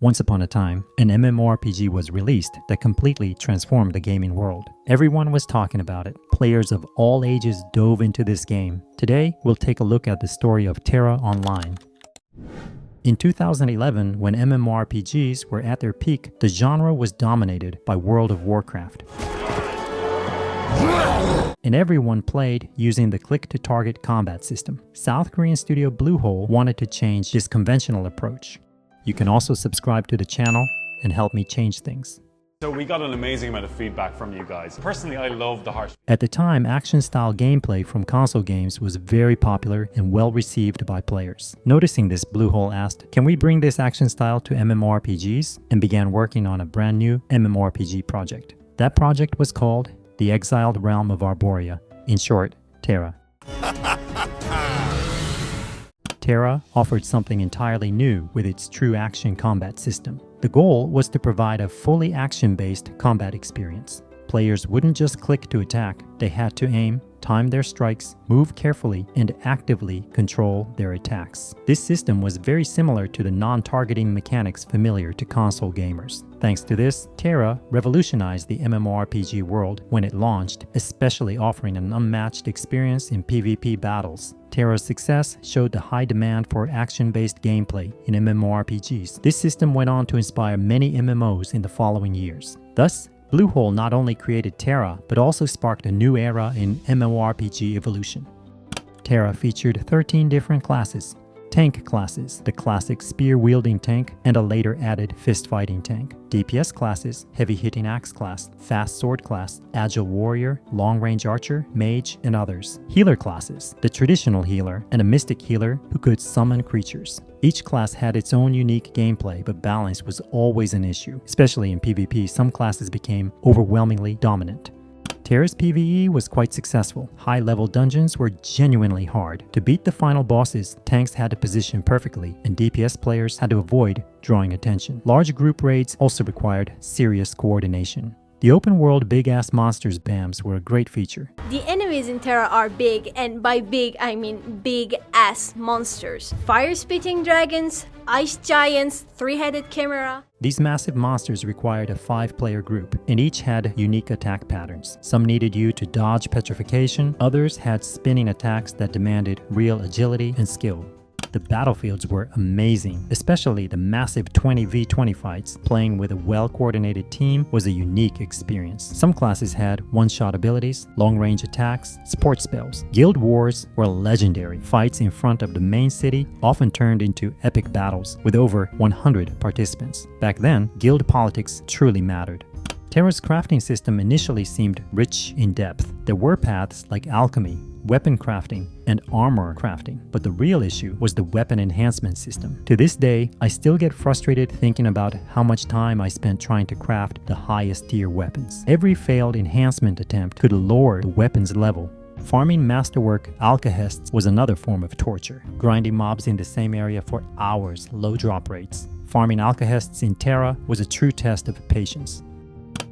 Once upon a time, an MMORPG was released that completely transformed the gaming world. Everyone was talking about it. Players of all ages dove into this game. Today, we'll take a look at the story of Tera Online. In 2011, when MMORPGs were at their peak, the genre was dominated by World of Warcraft. And everyone played using the click-to-target combat system. South Korean studio Bluehole wanted to change this conventional approach. You can also subscribe to the channel and help me change things. So we got an amazing amount of feedback from you guys. Personally, I love the harsh. At the time, action-style gameplay from console games was very popular and well received by players. Noticing this, Bluehole asked, "Can we bring this action style to MMORPGs?" and began working on a brand new MMORPG project. That project was called The Exiled Realm of Arborea, in short, Tera. Tera offered something entirely new with its true action combat system. The goal was to provide a fully action-based combat experience. Players wouldn't just click to attack, they had to aim, time their strikes, move carefully, and actively control their attacks. This system was very similar to the non-targeting mechanics familiar to console gamers. Thanks to this, Tera revolutionized the MMORPG world when it launched, especially offering an unmatched experience in PvP battles. Tera's success showed the high demand for action-based gameplay in MMORPGs. This system went on to inspire many MMOs in the following years. Thus, Bluehole not only created Tera, but also sparked a new era in MMORPG evolution. Tera featured 13 different classes. Tank classes, the classic spear-wielding tank, and a later added fist-fighting tank. DPS classes, heavy-hitting axe class, fast sword class, agile warrior, long-range archer, mage, and others. Healer classes, the traditional healer, and a mystic healer who could summon creatures. Each class had its own unique gameplay, but balance was always an issue. Especially in PvP, some classes became overwhelmingly dominant. Tera's PvE was quite successful. High-level dungeons were genuinely hard. To beat the final bosses, tanks had to position perfectly, and DPS players had to avoid drawing attention. Large group raids also required serious coordination. The open-world big-ass monsters BAMs were a great feature. The enemies in Tera are big, and by big I mean big-ass monsters. Fire-spitting dragons, ice giants, three-headed chimera. These massive monsters required a 5-player group, and each had unique attack patterns. Some needed you to dodge petrification, others had spinning attacks that demanded real agility and skill. The battlefields were amazing, especially the massive 20v20 fights. Playing with a well-coordinated team was a unique experience. Some classes had one-shot abilities, long-range attacks, support spells. Guild wars were legendary. Fights in front of the main city often turned into epic battles with over 100 participants. Back then, guild politics truly mattered. Tera's crafting system initially seemed rich in depth. There were paths like alchemy, weapon crafting, and armor crafting, but the real issue was the weapon enhancement system. To this day, I still get frustrated thinking about how much time I spent trying to craft the highest tier weapons. Every failed enhancement attempt could lower the weapon's level. Farming masterwork alcahests was another form of torture. Grinding mobs in the same area for hours, low drop rates. Farming alcahests in Tera was a true test of patience.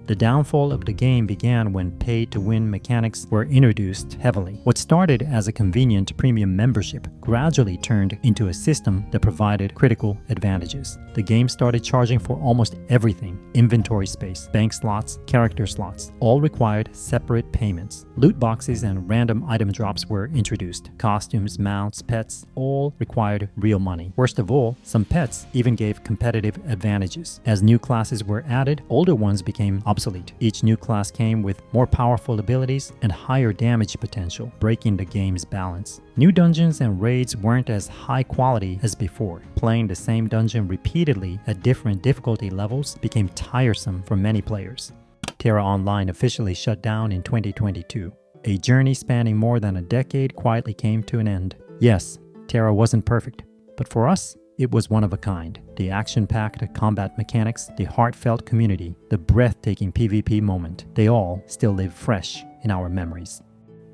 The downfall of the game began when pay-to-win mechanics were introduced heavily. What started as a convenient premium membership gradually turned into a system that provided critical advantages. The game started charging for almost everything: inventory space, bank slots, character slots. All required separate payments. Loot boxes and random item drops were introduced. Costumes, mounts, pets, all required real money. Worst of all, some pets even gave competitive advantages. As new classes were added, older ones became obsolete. Each new class came with more powerful abilities and higher damage potential, breaking the game's balance. New dungeons and raids weren't as high quality as before. Playing the same dungeon repeatedly at different difficulty levels became tiresome for many players. Tera Online officially shut down in 2022. A journey spanning more than a decade quietly came to an end. Yes, Tera wasn't perfect, but for us, it was one of a kind. The action-packed combat mechanics, the heartfelt community, the breathtaking PvP moment, they all still live fresh in our memories.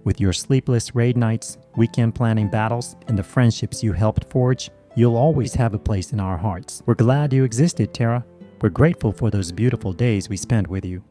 With your sleepless raid nights, weekend planning battles, and the friendships you helped forge, you'll always have a place in our hearts. We're glad you existed, Tera. We're grateful for those beautiful days we spent with you.